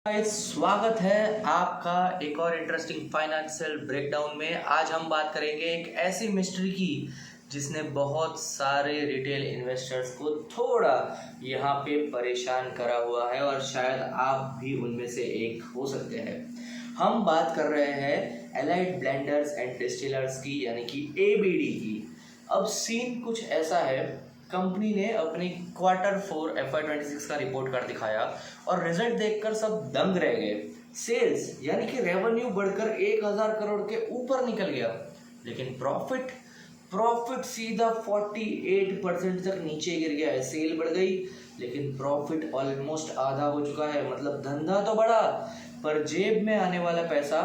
Guys, स्वागत है आपका एक और इंटरेस्टिंग फाइनेंशियल ब्रेकडाउन में। आज हम बात करेंगे एक ऐसी मिस्ट्री की जिसने बहुत सारे रिटेल इन्वेस्टर्स को थोड़ा यहाँ पे परेशान करा हुआ है और शायद आप भी उनमें से एक हो सकते हैं। हम बात कर रहे हैं एलाइड ब्लेंडर्स एंड डिस्टिलर्स की, यानी कि एबीडी की। अब सीन कुछ ऐसा है, कंपनी ने अपनी Q4 FY26 का रिपोर्ट कार्ड दिखाया और रिजल्ट देखकर सब दंग रह गए। सेल्स यानी कि रेवेन्यू बढ़कर 1000 करोड़ के ऊपर निकल गया, लेकिन प्रॉफिट सीधा 48% तक नीचे गिर गया है। सेल बढ़ गई लेकिन प्रॉफिट ऑलमोस्ट आधा हो चुका है। मतलब धंधा तो बढ़ा पर जेब में आने वाला पैसा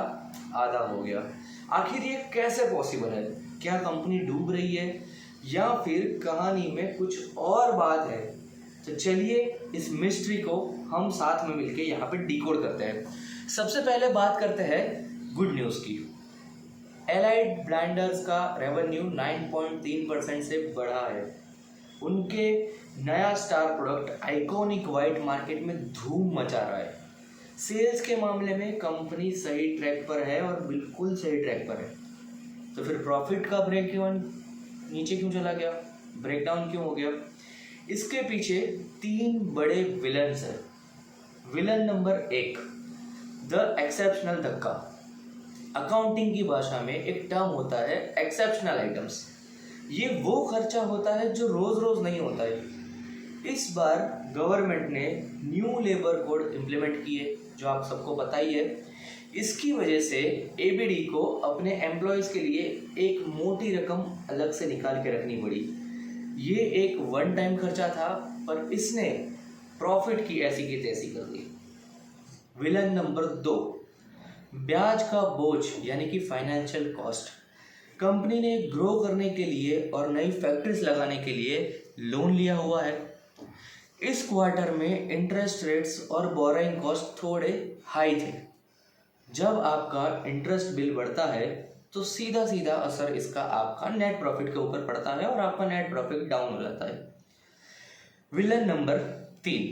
आधा हो गया। आखिर ये कैसे पॉसिबल है? क्या कंपनी डूब रही है या फिर कहानी में कुछ और बात है? तो चलिए इस मिस्ट्री को हम साथ में मिलके यहाँ पे डिकोड करते हैं। सबसे पहले बात करते हैं गुड न्यूज़ की। एलाइड ब्लेंडर्स का रेवेन्यू 9.3% से बढ़ा है। उनके नया star product iconic white market में धूम मचा रहा है। सेल्स के मामले में कंपनी सही ट्रैक पर है और बिल्कुल सही ट्रैक पर है। तो फिर प्रॉफिट का ब्रेक इवन नीचे क्यों चला गया, ब्रेकडाउन क्यों हो गया? इसके पीछे 3 बड़े विलन्स हैं। विलन नंबर 1, द एक्सेप्शनल धक्का। अकाउंटिंग की भाषा में एक टर्म होता है एक्सेप्शनल आइटम्स। ये वो खर्चा होता है जो रोज रोज नहीं होता है। इस बार गवर्नमेंट ने न्यू लेबर कोड इम्प्लीमेंट किए, जो आप सबको पता ही है। इसकी वजह से एबीडी को अपने एम्प्लॉयज़ के लिए एक मोटी रकम अलग से निकाल के रखनी पड़ी। ये एक वन टाइम खर्चा था पर इसने प्रॉफिट की ऐसी की तैसी कर दी। विलन नंबर 2, ब्याज का बोझ यानी कि फाइनेंशियल कॉस्ट। कंपनी ने ग्रो करने के लिए और नई फैक्ट्रीज लगाने के लिए लोन लिया हुआ है। इस क्वार्टर में इंटरेस्ट रेट्स और बोरोइंग कॉस्ट थोड़े हाई थे। जब आपका इंटरेस्ट बिल बढ़ता है तो सीधा सीधा असर इसका आपका नेट प्रॉफिट के ऊपर पड़ता है और आपका नेट प्रॉफिट डाउन हो जाता है। विलन नंबर 3,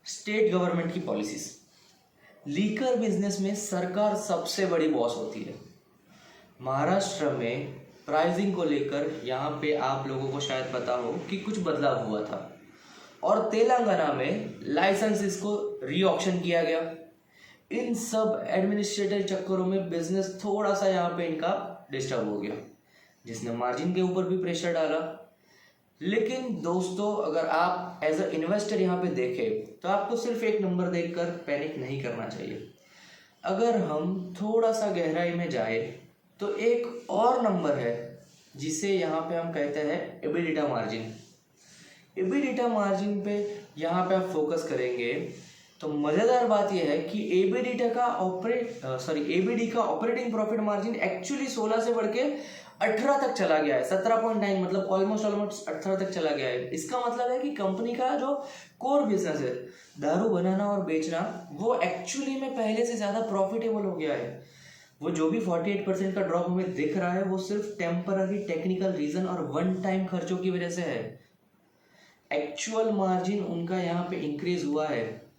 स्टेट गवर्नमेंट की पॉलिसीज। लीकर बिजनेस में सरकार सबसे बड़ी बॉस होती है। महाराष्ट्र में प्राइसिंग को लेकर यहाँ पे आप लोगों को शायद पता हो कि कुछ बदलाव हुआ था और तेलंगाना में लाइसेंसेस को री ऑक्शन किया गया। इन सब एडमिनिस्ट्रेटिव चक्करों में बिजनेस थोड़ा सा यहाँ पे इनका डिस्टर्ब हो गया, जिसने मार्जिन के ऊपर भी प्रेशर डाला। लेकिन दोस्तों, अगर आप एज अ इन्वेस्टर यहाँ पे देखें तो आपको सिर्फ एक नंबर देखकर पैनिक नहीं करना चाहिए। अगर हम थोड़ा सा गहराई में जाए तो एक और नंबर है जिसे यहाँ पे हम कहते हैं एबिडिटा मार्जिन। एबिडिटा मार्जिन पे यहाँ पे आप फोकस करेंगे तो मज़ेदार बात यह है कि एबीडी का ऑपरेटिंग प्रॉफिट मार्जिन एक्चुअली 16 से बढ़ के 18 तक चला गया है। 17.9 मतलब ऑलमोस्ट 18 तक चला गया है। इसका मतलब है कि कंपनी का जो कोर बिजनेस है, दारू बनाना और बेचना, वो एक्चुअली में पहले से ज़्यादा प्रॉफिटेबल हो गया है। वो जो भी 48% का ड्रॉप हमें दिख रहा है वो सिर्फ टेम्पररी टेक्निकल रीज़न और वन टाइम खर्चों की वजह से है। एक्चुअल मार्जिन उनका यहाँ पे इंक्रीज हुआ है।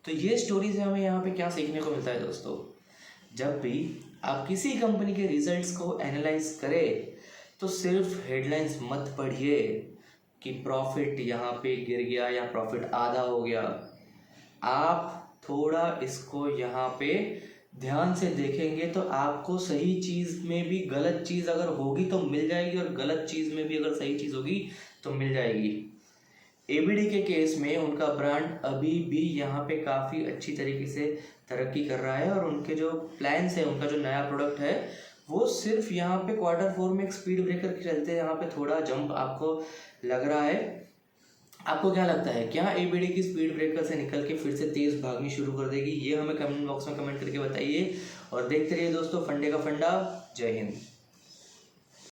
तो ये स्टोरी से हमें यहाँ पे क्या सीखने को मिलता है दोस्तों? जब भी आप किसी कंपनी के रिजल्ट्स को एनालाइज करें तो सिर्फ हेडलाइंस मत पढ़िए कि प्रॉफिट यहाँ पे गिर गया या प्रॉफिट आधा हो गया। आप थोड़ा इसको यहाँ पे ध्यान से देखेंगे तो आपको सही चीज़ में भी गलत चीज़ अगर होगी तो मिल जाएगी और गलत चीज़ में भी अगर सही चीज़ होगी तो मिल जाएगी। एबीडी के केस में उनका ब्रांड अभी भी यहाँ पे काफ़ी अच्छी तरीके से तरक्की कर रहा है और उनके जो प्लान्स है, उनका जो नया प्रोडक्ट है वो सिर्फ यहाँ पे Q4 में एक स्पीड ब्रेकर के चलते यहाँ पे थोड़ा जंप आपको लग रहा है। आपको क्या लगता है, क्या एबीडी की स्पीड ब्रेकर से निकल के फिर से तेज़ भागनी शुरू कर देगी? ये हमें कमेंट बॉक्स में कमेंट करके बताइए और देखते रहिए दोस्तों फंडे का फंडा। जय हिंद।